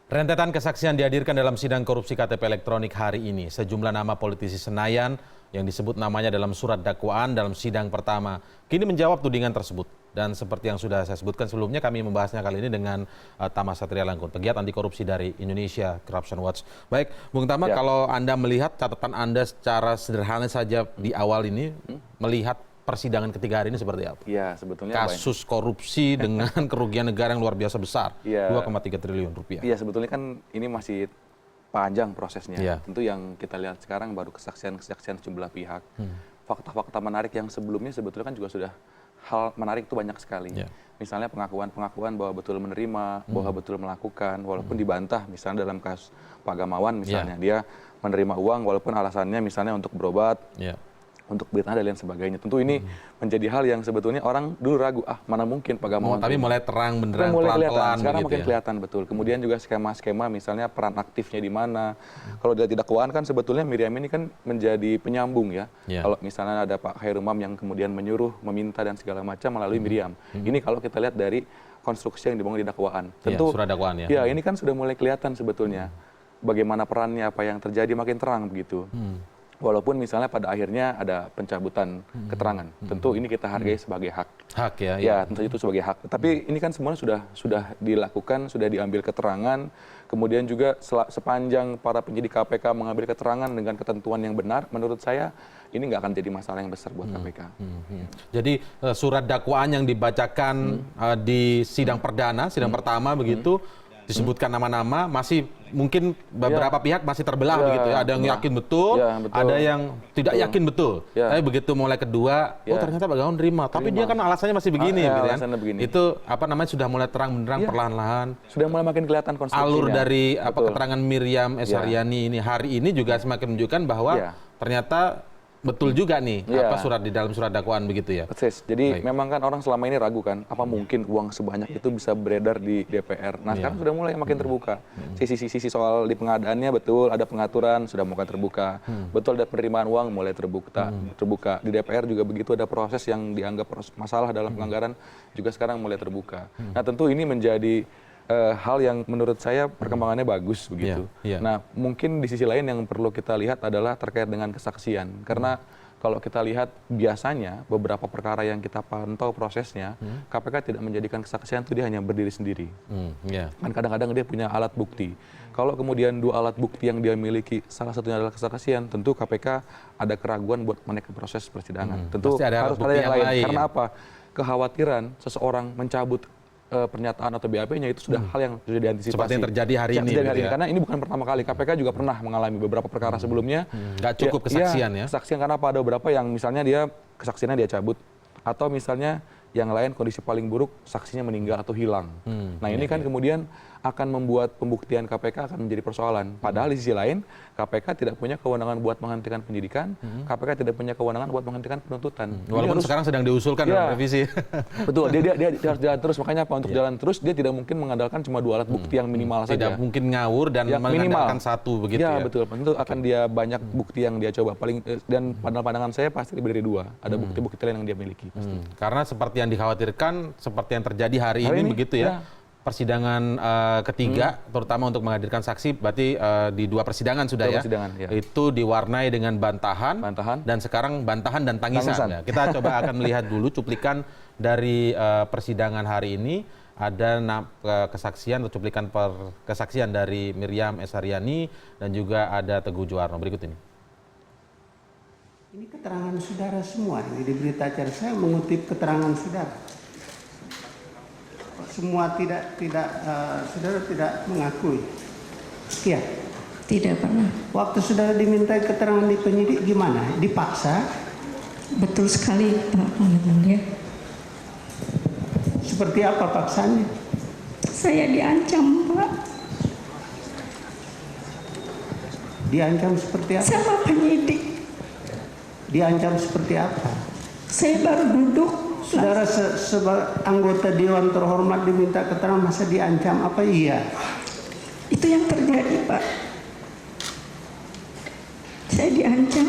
Rentetan kesaksian dihadirkan dalam sidang korupsi KTP elektronik hari ini. Sejumlah nama politisi Senayan yang disebut namanya dalam surat dakwaan dalam sidang pertama kini menjawab tudingan tersebut. Dan seperti yang sudah saya sebutkan sebelumnya, kami membahasnya kali ini dengan Tama Satria Langkun, pegiat anti korupsi dari Indonesia Corruption Watch. Baik, Bung Tama, kalau Anda melihat catatan Anda secara sederhana saja di awal ini, melihat persidangan ketiga hari ini seperti apa? Ya, sebetulnya kasus korupsi dengan kerugian negara yang luar biasa besar, 2,3 triliun rupiah. Iya, sebetulnya kan ini masih panjang prosesnya. Ya. Tentu yang kita lihat sekarang baru kesaksian sejumlah pihak. Fakta-fakta menarik yang sebelumnya sebetulnya kan juga sudah hal menarik itu banyak sekali. Ya. Misalnya pengakuan bahwa betul menerima, bahwa betul melakukan, walaupun dibantah. Misalnya dalam kasus Pak Gamawan misalnya, dia menerima uang walaupun alasannya misalnya untuk berobat. Ya. Untuk bertahan dan lain sebagainya. Tentu ini menjadi hal yang sebetulnya orang dulu ragu, mana mungkin Pak Gamawan. Tapi mulai terang beneran mulai pelan-pelan. Kelihatan. Sekarang makin ya? kelihatan betul. Kemudian juga skema-skema misalnya peran aktifnya di mana. Kalau dia tidak keuangan kan sebetulnya Miriam ini kan menjadi penyambung ya. Kalau misalnya ada Pak Khairumam yang kemudian menyuruh, meminta dan segala macam melalui Miriam. Ini kalau kita lihat dari konstruksi yang dibangun di dakwaan. Tentu surat dakwaan ya. Ya, ini kan sudah mulai kelihatan sebetulnya. Bagaimana perannya, apa yang terjadi makin terang begitu. Walaupun misalnya pada akhirnya ada pencabutan keterangan, tentu ini kita hargai sebagai hak. Hak ya. Ya, tentu itu sebagai hak. Tapi ini kan semuanya sudah dilakukan, sudah diambil keterangan. Kemudian juga sepanjang para penyidik KPK mengambil keterangan dengan ketentuan yang benar, menurut saya ini nggak akan jadi masalah yang besar buat KPK. Jadi surat dakwaan yang dibacakan di sidang perdana, sidang pertama begitu. Disebutkan nama-nama, masih mungkin beberapa pihak masih terbelah begitu ya. Ada yang yakin betul, ada yang tidak yakin betul. Tapi begitu mulai kedua, ternyata Pak Gamawan terima. Tapi dia kan alasannya masih begini, gitu kan. Itu sudah mulai terang benderang perlahan-lahan. Sudah mulai makin kelihatan konstruksinya. Alur dari keterangan Miriam S. Haryani ini hari ini juga semakin menunjukkan bahwa ternyata betul juga nih surat di dalam surat dakwaan begitu ya. Persis. Jadi memang kan orang selama ini ragu kan, apa mungkin uang sebanyak itu bisa beredar di DPR. Nah, sekarang sudah mulai makin terbuka. Sisi-sisi soal di pengadaannya betul ada pengaturan sudah mulai terbuka. Betul ada penerimaan uang mulai terbuka. Di DPR juga begitu, ada proses yang dianggap masalah dalam pelanggaran juga sekarang mulai terbuka. Nah, tentu ini menjadi hal yang menurut saya perkembangannya bagus begitu. Nah, mungkin di sisi lain yang perlu kita lihat adalah terkait dengan kesaksian. Karena kalau kita lihat biasanya beberapa perkara yang kita pantau prosesnya, KPK tidak menjadikan kesaksian itu dia hanya berdiri sendiri. Kan kadang-kadang dia punya alat bukti. Kalau kemudian dua alat bukti yang dia miliki, salah satunya adalah kesaksian, tentu KPK ada keraguan buat menaik ke proses persidangan. Tentu harus ada yang lain. Karena apa? Kekhawatiran seseorang mencabut pernyataan atau BAP-nya itu sudah hal yang sudah diantisipasi. Seperti yang terjadi hari ini. Karena ini bukan pertama kali. KPK juga pernah mengalami beberapa perkara sebelumnya. Nggak cukup kesaksian ya? Kesaksian karena apa? Ada beberapa yang misalnya dia kesaksiannya dia cabut. Atau misalnya yang lain kondisi paling buruk saksinya meninggal atau hilang. Nah ini kan kemudian akan membuat pembuktian KPK akan menjadi persoalan. Padahal di sisi lain KPK tidak punya kewenangan buat menghentikan penyidikan, KPK tidak punya kewenangan buat menghentikan penuntutan. Walaupun sekarang sedang diusulkan dalam revisi. Betul, dia harus jalan terus. Makanya apa? Untuk jalan terus dia tidak mungkin mengandalkan cuma dua alat bukti yang minimal saja. Tidak mungkin ngawur dan mengandalkan satu begitu ya. Betul. Tentu akan dia banyak bukti yang dia coba. Dan pandangan saya pasti lebih dari dua. Ada bukti-bukti lain yang dia miliki. Pasti. Karena seperti yang dikhawatirkan, seperti yang terjadi hari ini begitu ya. Persidangan ketiga, terutama untuk menghadirkan saksi, berarti di dua persidangan sudah ya. Itu diwarnai dengan bantahan, dan sekarang bantahan dan tangisan. Ya. Kita coba akan melihat dulu cuplikan dari persidangan hari ini. Ada kesaksian atau cuplikan kesaksian dari Miriam S. Haryani dan juga ada Teguh Juwarno. Berikut ini. Ini keterangan saudara semua. Ini di berita acara saya mengutip keterangan saudara. Semua saudara tidak mengakui. Sekian. Tidak pernah. Waktu saudara diminta keterangan di penyidik gimana? Dipaksa? Betul sekali Pak Mulia. Seperti apa paksanya? Saya diancam Pak. Diancam seperti apa? Sama penyidik. Diancam seperti apa? Saya baru duduk. Saudara sebagai anggota Dewan Terhormat diminta keterangan masa diancam apa iya? Itu yang terjadi Pak. Saya diancam.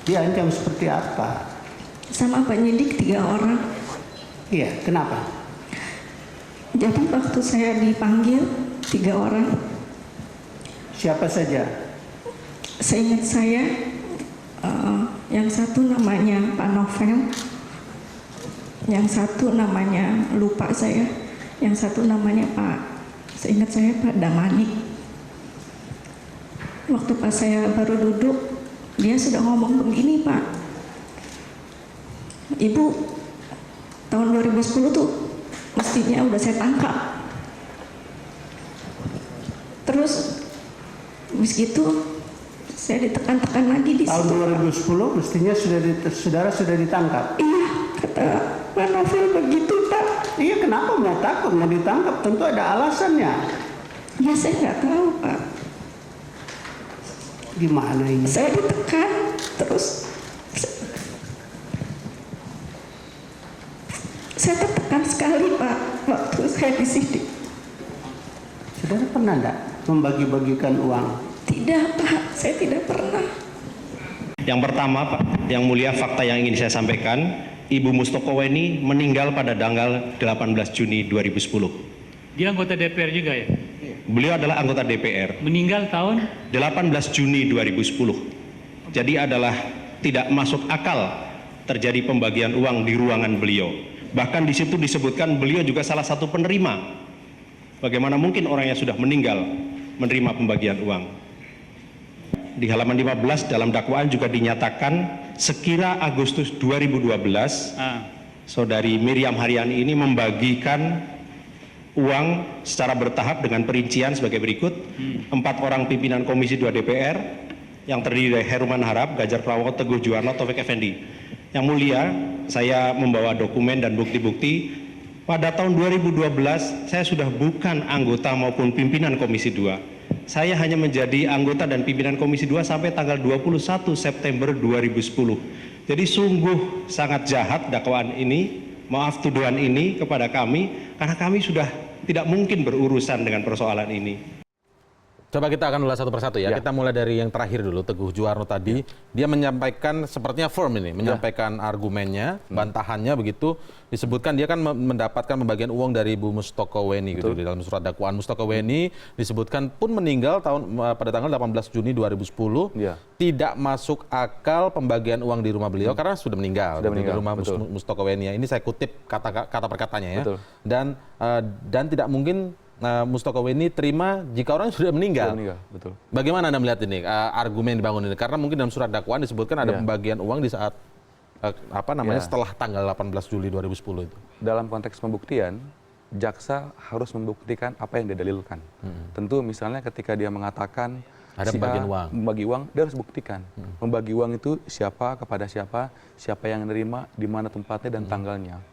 Diancam seperti apa? Sama penyidik 3 orang. Iya, kenapa? Jadi waktu saya dipanggil 3 orang, Siapa saja? Seingat saya, yang satu namanya Pak Novel, yang satu namanya lupa saya, yang satu namanya seingat saya Pak Damanik. Waktu pas saya baru duduk, dia sudah ngomong begini, Pak. Ibu, tahun 2010 tuh mestinya udah saya tangkap. Terus, habis gitu saya ditekan-tekan lagi di Tahun situ. 2010 mestinya saudara sudah ditangkap. Iya, kata Pak Novel begitu, Pak. Iya, kenapa mau takut, mau ditangkap? Tentu ada alasannya. Ya saya nggak tahu, Pak. Gimana ini? Saya ditekan, terus saya tertekan sekali, Pak, waktu saya di sini. Saudara pernah enggak membagi-bagikan uang? Tidak, Pak, saya tidak pernah. Yang pertama, Pak, yang mulia, fakta yang ingin saya sampaikan, Ibu Mustokoweni meninggal pada tanggal 18 Juni 2010. Dia anggota DPR juga ya? Beliau adalah anggota DPR. Meninggal tahun? 18 Juni 2010. Jadi adalah tidak masuk akal terjadi pembagian uang di ruangan beliau. Bahkan di situ disebutkan beliau juga salah satu penerima. Bagaimana mungkin orang yang sudah meninggal menerima pembagian uang? Di halaman 15 dalam dakwaan juga dinyatakan sekira Agustus 2012, Saudari Miriam Haryani ini membagikan uang secara bertahap dengan perincian sebagai berikut. 4 orang pimpinan Komisi 2 DPR yang terdiri dari Herman Harap, Gajar Prawowo, Teguh Juwarno, Taufik Effendi. Yang mulia, saya membawa dokumen dan bukti-bukti. Pada tahun 2012 saya sudah bukan anggota maupun pimpinan Komisi 2. Saya hanya menjadi anggota dan pimpinan Komisi 2 sampai tanggal 21 September 2010. Jadi sungguh sangat jahat dakwaan ini, maaf tuduhan ini kepada kami, karena kami sudah tidak mungkin berurusan dengan persoalan ini. Coba kita akan ulas satu persatu ya. Kita mulai dari yang terakhir dulu, Teguh Juwarno tadi. Dia menyampaikan sepertinya firm ini, menyampaikan argumennya, bantahannya begitu. Disebutkan dia kan mendapatkan pembagian uang dari Ibu Mustokoweni gitu di dalam surat dakwaan. Mustokoweni disebutkan pun meninggal pada tanggal 18 Juni 2010. Tidak masuk akal pembagian uang di rumah beliau karena sudah meninggal di rumah Mustokoweni. Ini saya kutip kata perkatanya ya. Dan tidak mungkin Mustokoweni terima jika orang sudah meninggal. Betul. Bagaimana Anda melihat ini argumen yang dibangun ini? Karena mungkin dalam surat dakwaan disebutkan ada pembagian uang di saat setelah tanggal 18 Juli 2010 itu. Dalam konteks pembuktian, jaksa harus membuktikan apa yang dia dalilkan. Tentu misalnya ketika dia mengatakan ada pembagian uang, membagi uang, dia harus buktikan. Membagi uang itu siapa kepada siapa, siapa yang menerima, di mana tempatnya dan tanggalnya.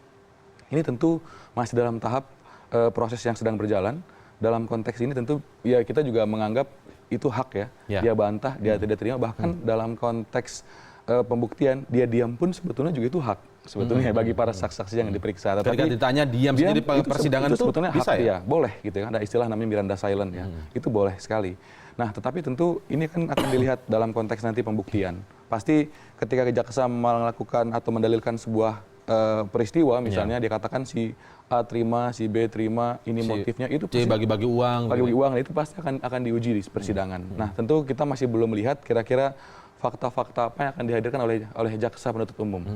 Ini tentu masih dalam tahap proses yang sedang berjalan. Dalam konteks ini tentu ya kita juga menganggap itu hak ya. Dia bantah, dia tidak terima. Bahkan dalam konteks pembuktian, dia diam pun sebetulnya juga itu hak. Sebetulnya bagi para saksi-saksi yang diperiksa. Ketika ditanya diam sendiri persidangan itu sebetulnya bisa hak ya? Boleh gitu ya. Ada istilah namanya Miranda silent ya. Itu boleh sekali. Nah tetapi tentu ini kan akan dilihat dalam konteks nanti pembuktian. Pasti ketika jaksa melakukan atau mendalilkan sebuah peristiwa misalnya dikatakan si A terima, si B terima, ini motifnya itu pasti bagi-bagi uang. Bagi-bagi uang, itu pasti akan diuji di persidangan. Nah, tentu kita masih belum melihat kira-kira fakta-fakta apa yang akan dihadirkan oleh jaksa penuntut umum.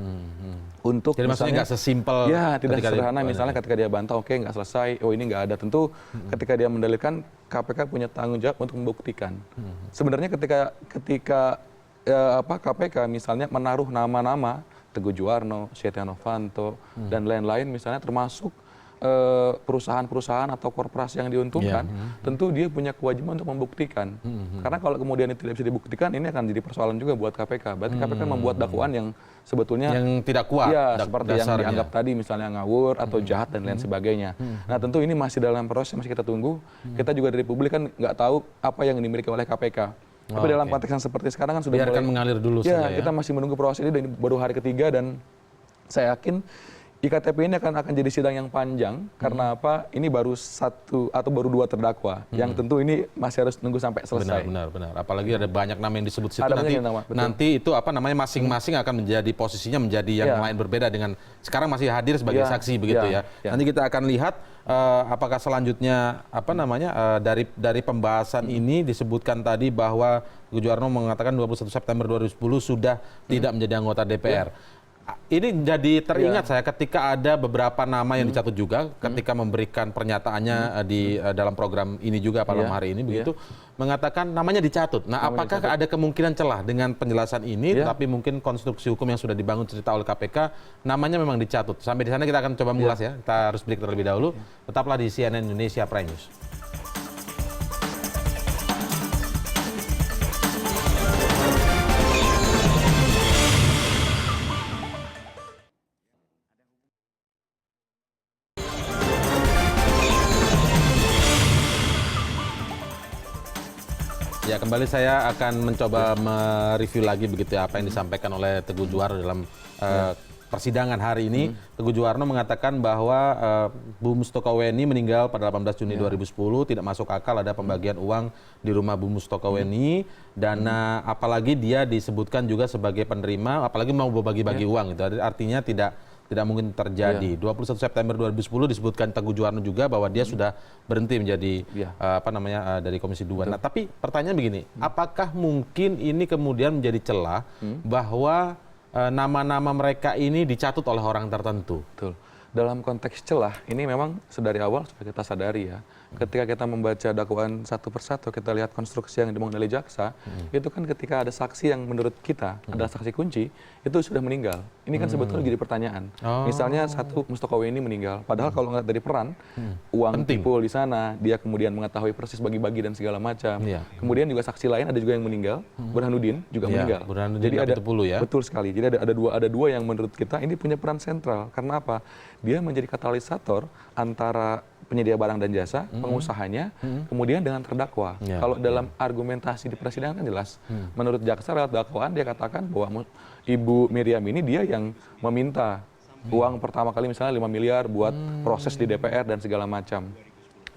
Untuk jadi maksudnya nggak sesimpel. Ya, tidak sederhana misalnya ketika dia bantah, oke nggak selesai, oh ini nggak ada. Tentu ketika dia mendalilkan, KPK punya tanggung jawab untuk membuktikan. Sebenarnya ketika KPK misalnya menaruh nama-nama Teguh Juwarno, Setia Novanto, dan lain-lain misalnya termasuk perusahaan-perusahaan atau korporasi yang diuntungkan, tentu dia punya kewajiban untuk membuktikan. Karena kalau kemudian itu tidak bisa dibuktikan, ini akan jadi persoalan juga buat KPK. Berarti KPK membuat dakwaan yang sebetulnya yang tidak kuat. Ya, seperti yang dianggap tadi misalnya ngawur atau jahat dan lain sebagainya. Nah tentu ini masih dalam proses, masih kita tunggu. Kita juga dari publik kan nggak tahu apa yang dimiliki oleh KPK. Tapi dalam konteks yang seperti sekarang kan sudah biarkan mengalir dulu saja ya. Kita masih menunggu proses ini dan baru hari ketiga dan saya yakin IKTP ini akan jadi sidang yang panjang karena apa? Ini baru satu atau baru 2 terdakwa yang tentu ini masih harus nunggu sampai selesai. Benar. Apalagi ada banyak nama yang disebut situ Ada nanti. banyak nama, betul. Nanti itu apa namanya masing-masing akan menjadi posisinya menjadi yang lain berbeda dengan sekarang masih hadir sebagai saksi begitu ya. Nanti kita akan lihat apakah selanjutnya apa namanya dari pembahasan ini disebutkan tadi bahwa Teguh Juwarno mengatakan 21 September 2010 sudah tidak menjadi anggota DPR. Ini jadi teringat saya ketika ada beberapa nama yang dicatut juga ketika memberikan pernyataannya di dalam program ini juga malam hari ini begitu mengatakan namanya dicatut. Nah, apakah ada kemungkinan celah dengan penjelasan ini tapi mungkin konstruksi hukum yang sudah dibangun cerita oleh KPK namanya memang dicatut. Sampai di sana kita akan coba mengulas ya. Kita harus break terlebih dahulu. Tetaplah di CNN Indonesia Prime News. Ya, kembali saya akan mencoba mereview lagi begitu ya apa yang disampaikan oleh Teguh Juwarno dalam persidangan hari ini. Teguh Juwarno mengatakan bahwa Bu Mustokoweni meninggal pada 18 Juni 2010, tidak masuk akal ada pembagian uang di rumah Bu Mustokoweni, dana apalagi dia disebutkan juga sebagai penerima, apalagi mau berbagi-bagi uang itu artinya tidak mungkin terjadi. 21 September 2010 disebutkan Teguh Juwarno juga bahwa dia sudah berhenti menjadi dari Komisi 2. Nah, tapi pertanyaan begini, apakah mungkin ini kemudian menjadi celah bahwa nama-nama mereka ini dicatut oleh orang tertentu? Betul. Dalam konteks celah, ini memang sedari awal sudah kita sadari ya. Ketika kita membaca dakwaan satu persatu, kita lihat konstruksi yang dibangun oleh jaksa, itu kan ketika ada saksi yang menurut kita adalah saksi kunci, itu sudah meninggal. Ini kan sebetulnya jadi pertanyaan. Misalnya satu Mustokoweni ini meninggal, padahal kalau ngeliat dari peran, uang timbul di sana, dia kemudian mengetahui persis bagi-bagi dan segala macam. Kemudian juga saksi lain ada juga yang meninggal, Burhanuddin juga meninggal. Jadi ada betul sekali. Jadi ada dua yang menurut kita ini punya peran sentral. Karena apa? Dia menjadi katalisator antara penyedia barang dan jasa, pengusahanya, kemudian dengan terdakwa. Kalau dalam argumentasi di persidangan kan jelas, menurut jaksa lewat dakwaan dia katakan bahwa Ibu Miriam ini dia yang meminta uang pertama kali misalnya 5 miliar buat proses di DPR dan segala macam.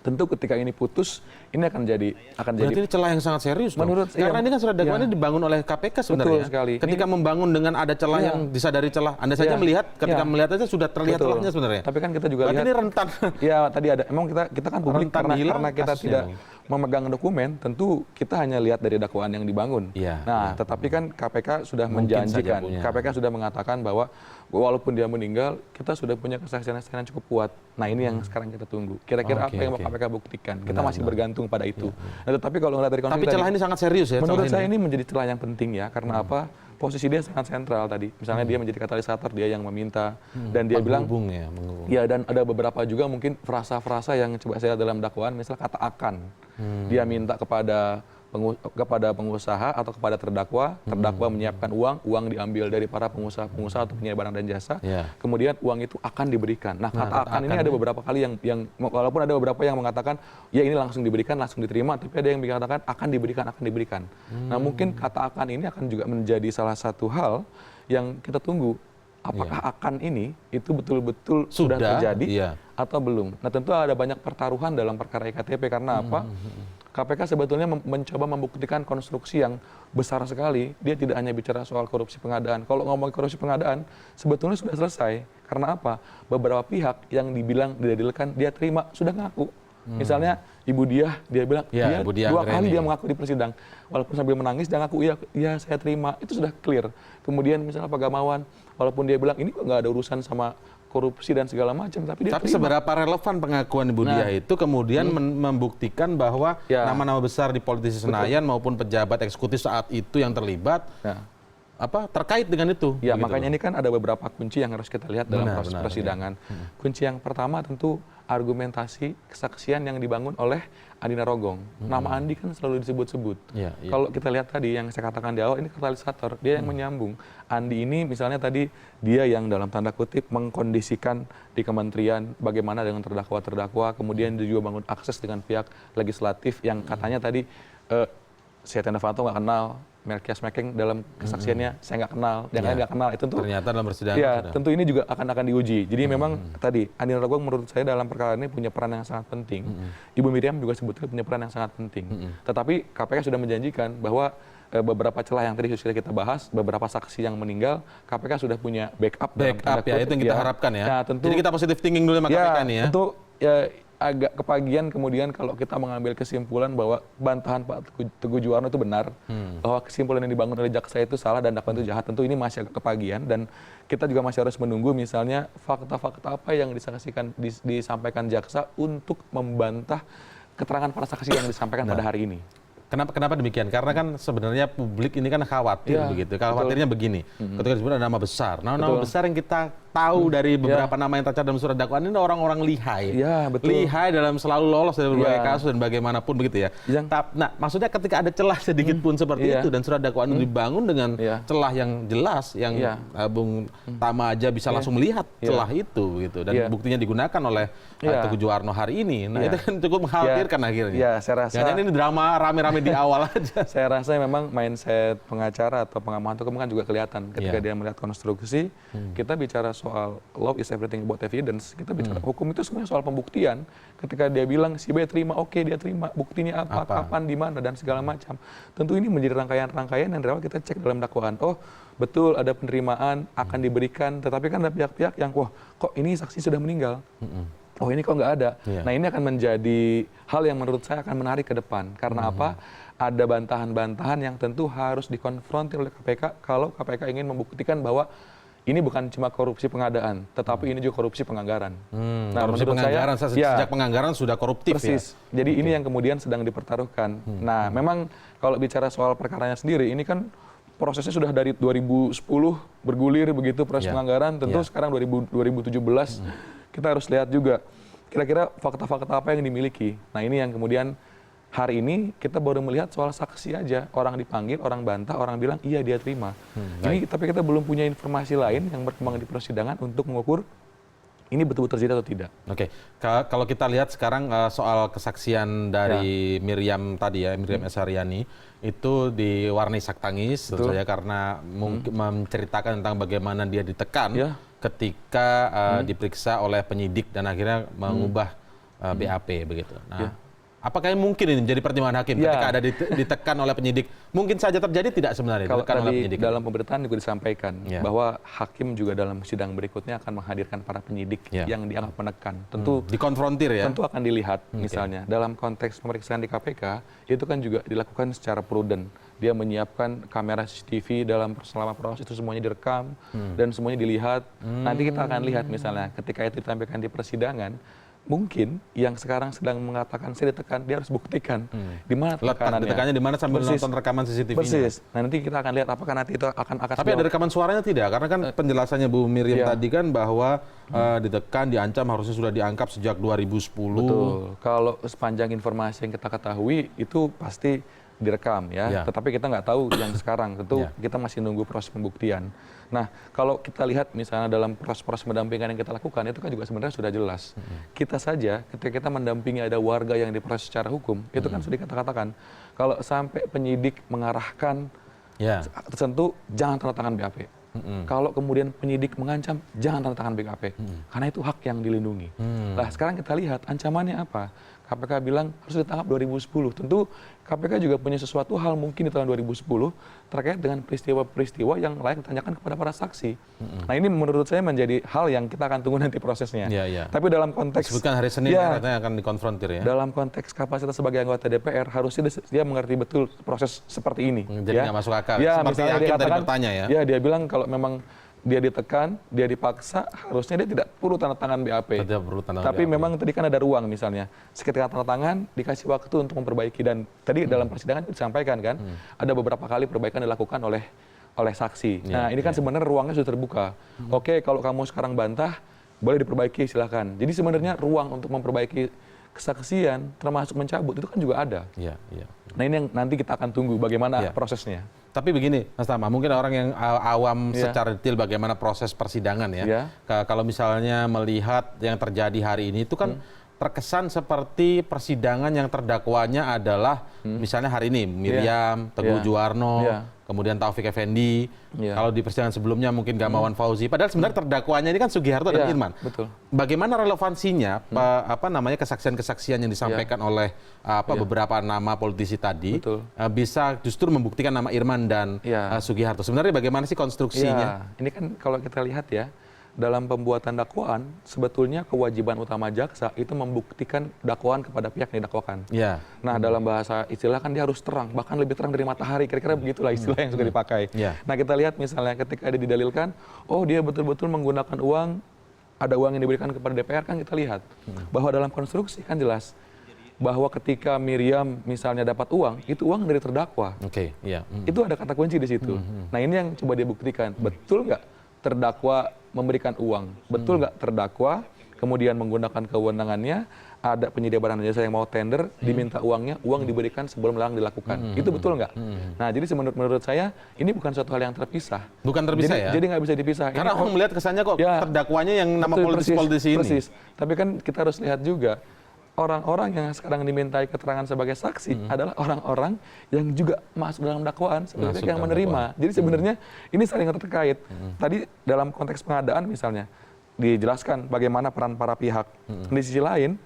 Tentu ketika ini putus, ini akan jadi Berarti ini celah yang sangat serius menurut karena ini kan sudah dakwaan ini dibangun oleh KPK sebenarnya. Betul sekali. Ketika membangun dengan ada celah yang disadari celah, Anda saja melihat ketika melihat saja sudah terlihat celahnya sebenarnya. Tapi kan kita juga lihat ini rentan. Ya, tadi ada emang kita kan publik karena kita tidak memegang dokumen, tentu kita hanya lihat dari dakwaan yang dibangun. Tetapi kan KPK sudah menjanjikan, KPK sudah mengatakan bahwa walaupun dia meninggal, kita sudah punya kesaksian yang cukup kuat. Nah, ini yang sekarang kita tunggu. Kira-kira apa yang mau KPK buktikan? Kita masih bergantung pada itu. Nah, tetapi kalau ngelihat dari konteks tapi celah ini sangat serius ya. Menurut saya ini menjadi celah yang penting ya, karena apa? Posisi dia sangat sentral tadi. Misalnya dia menjadi katalisator, dia yang meminta dan dia bilang ya, dan ada beberapa juga mungkin frasa-frasa yang coba saya lihat dalam dakwaan, misalnya kata akan. Dia minta kepada pengusaha atau kepada terdakwa menyiapkan uang diambil dari para pengusaha atau penyedia barang dan jasa, kemudian uang itu akan diberikan. Nah, kata akan ini ada beberapa kali yang walaupun ada beberapa yang mengatakan ya ini langsung diberikan, langsung diterima, tapi ada yang mengatakan akan diberikan. Nah, mungkin kata akan ini akan juga menjadi salah satu hal yang kita tunggu. Apakah akan ini itu betul-betul sudah terjadi atau belum? Nah, tentu ada banyak pertaruhan dalam perkara IKTP karena apa? KPK sebetulnya mencoba membuktikan konstruksi yang besar sekali. Dia tidak hanya bicara soal korupsi pengadaan. Kalau ngomong korupsi pengadaan, sebetulnya sudah selesai. Karena apa? Beberapa pihak yang dibilang didadilkan, dia terima, sudah ngaku. Misalnya Ibu Diah, dia bilang, dia 2 kali dia mengaku di persidangan. Walaupun sambil menangis, dia ngaku, iya saya terima. Itu sudah clear. Kemudian misalnya Pak Gamawan, walaupun dia bilang, ini kok nggak ada urusan sama korupsi dan segala macam, tapi seberapa relevan pengakuan Ibu Diah itu kemudian membuktikan bahwa nama-nama besar di politisi Senayan maupun pejabat eksekutif saat itu yang terlibat terkait dengan itu. Ya, makanya ini kan ada beberapa kunci yang harus kita lihat dalam proses persidangan. Kunci yang pertama tentu argumentasi kesaksian yang dibangun oleh Andi Narogong. Nama Andi kan selalu disebut-sebut. Kalau kita lihat tadi yang saya katakan di awal, ini katalisator, dia yang menyambung. Andi ini misalnya tadi dia yang dalam tanda kutip mengkondisikan di kementerian bagaimana dengan terdakwa-terdakwa, kemudian dia juga bangun akses dengan pihak legislatif yang katanya tadi Setia Novanto nggak kenal Melkias Mekeng dalam kesaksiannya saya nggak kenal, yang lain nggak kenal. Itu tentu ternyata dalam persidangan ya sudah. tentu ini juga akan diuji. Jadi memang tadi Andi Narogong menurut saya dalam perkara ini punya peran yang sangat penting. Ibu Miriam juga sebetulnya punya peran yang sangat penting. Tetapi KPK sudah menjanjikan bahwa beberapa celah yang tadi sudah kita bahas, beberapa saksi yang meninggal, KPK sudah punya backup. Backup ya, itu yang kita harapkan ya. Nah, tentu, jadi kita positive thinking dulu sama KPK nih ya. Tentu ya, agak kepagian kemudian kalau kita mengambil kesimpulan bahwa bantahan Pak Teguh Juwarno itu benar, bahwa kesimpulan yang dibangun oleh jaksa itu salah dan dakwaan itu jahat, tentu ini masih agak kepagian dan kita juga masih harus menunggu misalnya fakta-fakta apa yang disampaikan jaksa untuk membantah keterangan para saksi yang disampaikan pada hari ini. Kenapa demikian? Karena kan sebenarnya publik ini kan khawatir begitu. Khawatirnya begini, ketika disebut ada nama besar. Nama besar yang kita tahu dari beberapa nama yang tercatat dalam surat dakwaan ini orang-orang lihai. Ya, betul. Lihai dalam selalu lolos dari berbagai kasus dan bagaimanapun begitu ya. Nah, maksudnya ketika ada celah sedikit pun seperti itu dan surat dakwaan itu dibangun dengan celah yang jelas, yang Bung Tama aja bisa langsung melihat celah itu gitu dan buktinya digunakan oleh Teguh Juwarno hari ini. Nah, itu kan cukup mengkhawatirkan akhirnya. Ya, saya rasa ini drama rame-rame di awal aja. Saya rasa memang mindset pengacara atau pengamat hukum kan juga kelihatan ketika dia melihat konstruksi. Kita bicara soal law is everything about evidence. Kita bicara hukum itu semuanya soal pembuktian. Ketika dia bilang si B terima, oke dia terima. Buktinya apa, kapan, di mana dan segala macam. Tentu ini menjadi rangkaian-rangkaian yang dapat kita cek dalam dakwaan. Oh, betul ada penerimaan akan diberikan, tetapi kan ada pihak-pihak yang wah kok ini saksi sudah meninggal. Oh ini kok nggak ada. Nah ini akan menjadi hal yang menurut saya akan menarik ke depan. Karena apa? Ada bantahan-bantahan yang tentu harus dikonfrontir oleh KPK kalau KPK ingin membuktikan bahwa ini bukan cuma korupsi pengadaan, tetapi ini juga korupsi penganggaran. Nah, korupsi penganggaran, sejak penganggaran sudah koruptif persis. Ya? Jadi ini yang kemudian sedang dipertaruhkan. Nah memang kalau bicara soal perkaranya sendiri, ini kan prosesnya sudah dari 2010 bergulir begitu proses penganggaran, tentu sekarang 2017 kita harus lihat juga kira-kira fakta-fakta apa yang dimiliki. Nah ini yang kemudian hari ini kita baru melihat soal saksi aja. Orang dipanggil, orang bantah, orang bilang iya dia terima. Ini tapi kita belum punya informasi lain yang berkembang di persidangan untuk mengukur ini betul-betul terjadi atau tidak. Oke, kalau kita lihat sekarang soal kesaksian dari Miriam tadi ya, Miriam S. Haryani, itu diwarnai isak tangis tentu saja karena menceritakan tentang bagaimana dia ditekan ketika diperiksa oleh penyidik dan akhirnya mengubah BAP begitu. Nah, apakah mungkin ini menjadi pertimbangan hakim ketika ada ditekan oleh penyidik? Mungkin saja terjadi tidak sebenarnya? Kalau tadi dalam pemberitaan juga disampaikan bahwa hakim juga dalam sidang berikutnya akan menghadirkan para penyidik yang dianggap menekan. Tentu dikonfrontir ya? Tentu akan dilihat misalnya dalam konteks pemeriksaan di KPK itu kan juga dilakukan secara prudent. Dia menyiapkan kamera CCTV selama proses itu semuanya direkam dan semuanya dilihat. Nanti kita akan lihat misalnya ketika itu ditampilkan di persidangan, mungkin yang sekarang sedang mengatakan saya ditekan, dia harus buktikan di mana tekanannya. Ditekannya di mana sambil nonton rekaman CCTV-nya. Persis. Nah, nanti kita akan lihat apakah nanti itu akan Tapi ada rekaman suaranya tidak? Karena kan penjelasannya Bu Miriam tadi kan bahwa ditekan, diancam harusnya sudah diangkat sejak 2010. Betul. Kalau sepanjang informasi yang kita ketahui itu pasti direkam ya. Tetapi kita nggak tahu yang sekarang. Tentu kita masih nunggu proses pembuktian. Nah, kalau kita lihat misalnya dalam proses pendampingan yang kita lakukan itu kan juga sebenarnya sudah jelas. Kita saja ketika kita mendampingi ada warga yang diproses secara hukum, itu kan sudah katakan kalau sampai penyidik mengarahkan tertentu jangan tanda tangan BAP. Kalau kemudian penyidik mengancam jangan tanda tangan BAP. Karena itu hak yang dilindungi. Nah, sekarang kita lihat ancamannya apa? KPK bilang harus ditangkap 2010. Tentu KPK juga punya sesuatu hal mungkin di tahun 2010 terkait dengan peristiwa-peristiwa yang layak ditanyakan kepada para saksi. Nah ini menurut saya menjadi hal yang kita akan tunggu nanti prosesnya. Tapi dalam konteks sebutkan hari Senin katanya akan dikonfrontir ya. Dalam konteks kapasitas sebagai anggota DPR harusnya dia mengerti betul proses seperti ini. Jadi nggak masuk akal. Seperti hakim tadi bertanya ya. Ya dia bilang kalau memang dia ditekan, dia dipaksa, harusnya dia tidak perlu tanda tangan BAP. Tapi memang tadi kan ada ruang misalnya. Seketika tanda tangan, dikasih waktu untuk memperbaiki. Dan tadi dalam persidangan disampaikan kan, ada beberapa kali perbaikan dilakukan oleh saksi. Nah ini kan sebenarnya ruangnya sudah terbuka. Oke, kalau kamu sekarang bantah, boleh diperbaiki silahkan. Jadi sebenarnya ruang untuk memperbaiki kesaksian, termasuk mencabut, itu kan juga ada. Nah ini yang nanti kita akan tunggu bagaimana prosesnya. Tapi begini, Mas Tama, mungkin orang yang awam secara detail bagaimana proses persidangan ya. Kalau misalnya melihat yang terjadi hari ini itu kan terkesan seperti persidangan yang terdakwanya adalah misalnya hari ini Miriam, Teguh Juwarno, kemudian Taufik Effendi, kalau di persidangan sebelumnya mungkin Gamawan Fauzi, padahal sebenarnya terdakwanya ini kan Sugiharto dan Irman. Betul. Bagaimana relevansinya kesaksian-kesaksian yang disampaikan oleh beberapa nama politisi tadi bisa justru membuktikan nama Irman dan Sugiharto? Sebenarnya bagaimana sih konstruksinya? Ini kan kalau kita lihat ya, dalam pembuatan dakwaan sebetulnya kewajiban utama jaksa itu membuktikan dakwaan kepada pihak yang didakwakan. Nah, dalam bahasa istilah kan dia harus terang, bahkan lebih terang dari matahari, kira-kira begitulah istilah yang suka dipakai. Nah, kita lihat misalnya ketika ada didalilkan, oh dia betul-betul menggunakan uang, ada uang yang diberikan kepada DPR, kan kita lihat bahwa dalam konstruksi kan jelas bahwa ketika Miriam misalnya dapat uang, itu uang dari terdakwa. Itu ada kata kunci di situ. Nah, ini yang coba dia buktikan, betul nggak terdakwa memberikan uang? Betul nggak terdakwa kemudian menggunakan kewenangannya, ada penyedia barang dan jasa yang mau tender, diminta uangnya, uang diberikan sebelum lelang dilakukan. Itu betul nggak? Nah, jadi menurut saya ini bukan suatu hal yang terpisah. Bukan terpisah ya? Jadi nggak bisa dipisah. Karena orang melihat kesannya kok terdakwanya yang nama politisi-politisi ini. Persis. Tapi kan kita harus lihat juga, orang-orang yang sekarang dimintai keterangan sebagai saksi adalah orang-orang yang juga masuk dalam dakwaan sebagai yang menerima. Jadi sebenarnya ini saling terkait. Tadi dalam konteks pengadaan misalnya dijelaskan bagaimana peran para pihak. Di sisi lain,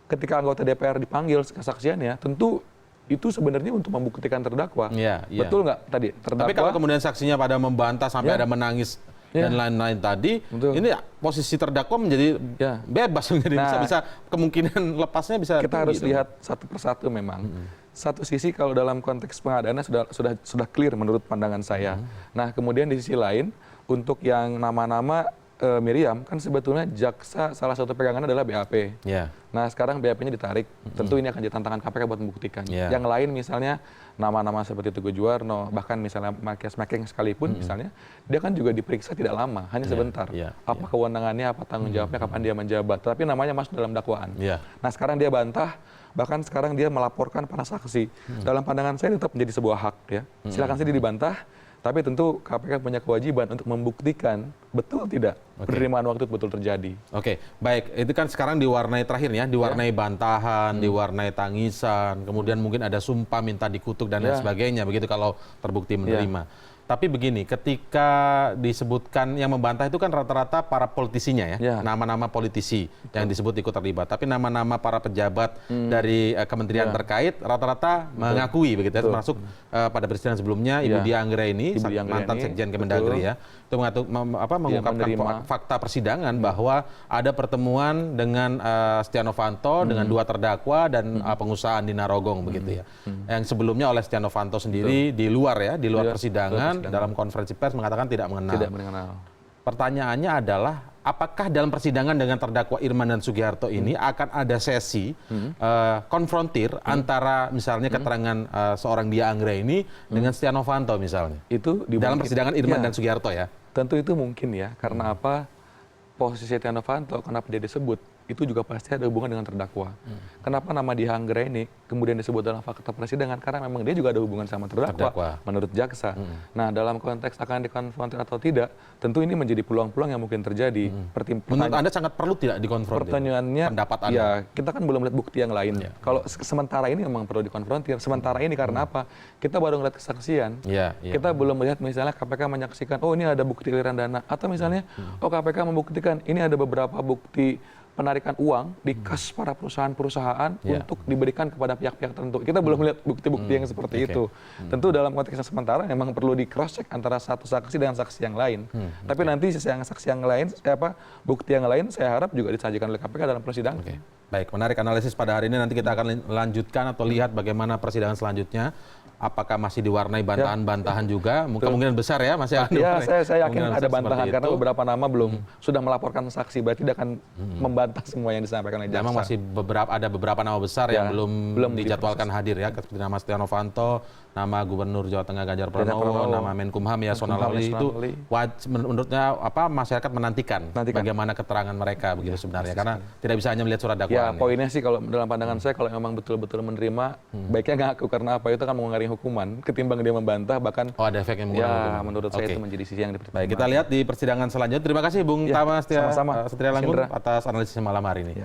ketika anggota DPR dipanggil kesaksiannya, tentu itu sebenarnya untuk membuktikan terdakwa. Betul nggak tadi? Tapi kalau kemudian saksinya pada membantah sampai ada menangis dan lain-lain tadi, ini posisi terdakwa menjadi bebas, menjadi bisa kemungkinan lepasnya bisa. Kita harus lihat satu persatu memang. Satu sisi kalau dalam konteks pengadaannya sudah clear menurut pandangan saya. Nah, kemudian di sisi lain untuk yang nama-nama Miriam kan sebetulnya jaksa salah satu pegangannya adalah BAP. Nah, sekarang BAP-nya ditarik. Tentu ini akan jadi tantangan KPK buat membuktikan. Yang lain misalnya nama-nama seperti Teguh Juwarno, bahkan misalnya Matias Mekeng sekalipun misalnya, dia kan juga diperiksa tidak lama, hanya sebentar. Apa kewenangannya, apa tanggung jawabnya, kapan dia menjabat. Tapi namanya masuk dalam dakwaan. Nah, sekarang dia bantah, bahkan sekarang dia melaporkan para saksi. Dalam pandangan saya tetap menjadi sebuah hak. Silakan saja dibantah. Tapi tentu KPK punya kewajiban untuk membuktikan betul tidak penerimaan waktu itu betul terjadi. Baik. Itu kan sekarang diwarnai terakhir ya, diwarnai bantahan, diwarnai tangisan, kemudian mungkin ada sumpah minta dikutuk dan lain sebagainya, begitu kalau terbukti menerima. Tapi begini, ketika disebutkan yang membantah itu kan rata-rata para politisinya ya, nama-nama politisi yang disebut ikut terlibat. Tapi nama-nama para pejabat dari kementerian terkait rata-rata mengakui begitu ya, termasuk pada persidangan sebelumnya Ibu Dia Anggraini, mantan Sekjen Kemendagri ya, itu mengungkapkan fakta persidangan bahwa ada pertemuan dengan Setia Novanto dengan dua terdakwa dan pengusaha Andi Narogong begitu ya. Yang sebelumnya oleh Setia Novanto sendiri di luar persidangan dalam konferensi pers mengatakan tidak mengenal. Pertanyaannya adalah apakah dalam persidangan dengan terdakwa Irman dan Sugiharto ini akan ada sesi konfrontir antara misalnya keterangan seorang Dia Anggraini dengan Setia Novanto misalnya? Itu dalam persidangan Irman dan Sugiharto ya? Tentu itu mungkin ya, karena apa? Posisi Setia Novanto, kenapa dia disebut? Itu juga pasti ada hubungan dengan terdakwa. Kenapa nama Dia Anggraini kemudian disebut dalam fakta persidangan? Karena memang dia juga ada hubungan sama terdakwa. Menurut jaksa. Nah, dalam konteks akan dikonfrontir atau tidak, tentu ini menjadi peluang-peluang yang mungkin terjadi. Menurut Anda sangat perlu tidak dikonfrontir? Pertanyaannya, pendapat Anda? Ya, kita kan belum melihat bukti yang lain. Kalau sementara ini memang perlu dikonfrontir. Sementara ini karena apa? Kita baru melihat kesaksian. Kita belum melihat misalnya KPK menyaksikan, oh ini ada bukti aliran dana. Atau misalnya, oh KPK membuktikan, ini ada beberapa bukti penarikan uang di kas para perusahaan-perusahaan untuk diberikan kepada pihak-pihak tertentu. Kita belum melihat bukti-bukti yang seperti itu. Tentu dalam konteks yang sementara memang perlu di cross check antara satu saksi dengan saksi yang lain. Tapi nanti saksi yang lain, bukti yang lain saya harap juga disajikan oleh KPK dalam persidangan. Baik, menarik analisis pada hari ini. Nanti kita akan lanjutkan atau lihat bagaimana persidangan selanjutnya. Apakah masih diwarnai bantahan-bantahan juga? Kemungkinan besar ya masih akan. Saya yakin ada bantahan karena beberapa nama belum sudah melaporkan saksi, berarti dia akan membantah semua yang disampaikan oleh jaksa. Memang masih ada beberapa nama besar yang belum dijadwalkan hadir ya, seperti nama Setia Novanto, nama Gubernur Jawa Tengah Ganjar Pranowo, nama Menkumham Yasona Lawli. Itu menurutnya masyarakat menantikan bagaimana keterangan mereka begitu sebenarnya, karena tidak bisa hanya melihat surat dakwaan. Ya, poinnya sih kalau dalam pandangan saya kalau memang betul-betul menerima, baiknya ngaku, karena apa itu kan mengurangi hukuman ketimbang dia membantah, bahkan ada efek yang mengurangi hukuman. Menurut saya itu menjadi sisi yang dipertimbangkan. Baik, kita lihat di persidangan selanjutnya. Terima kasih Bung Tama Setria Langgun atas analisisnya malam hari ini.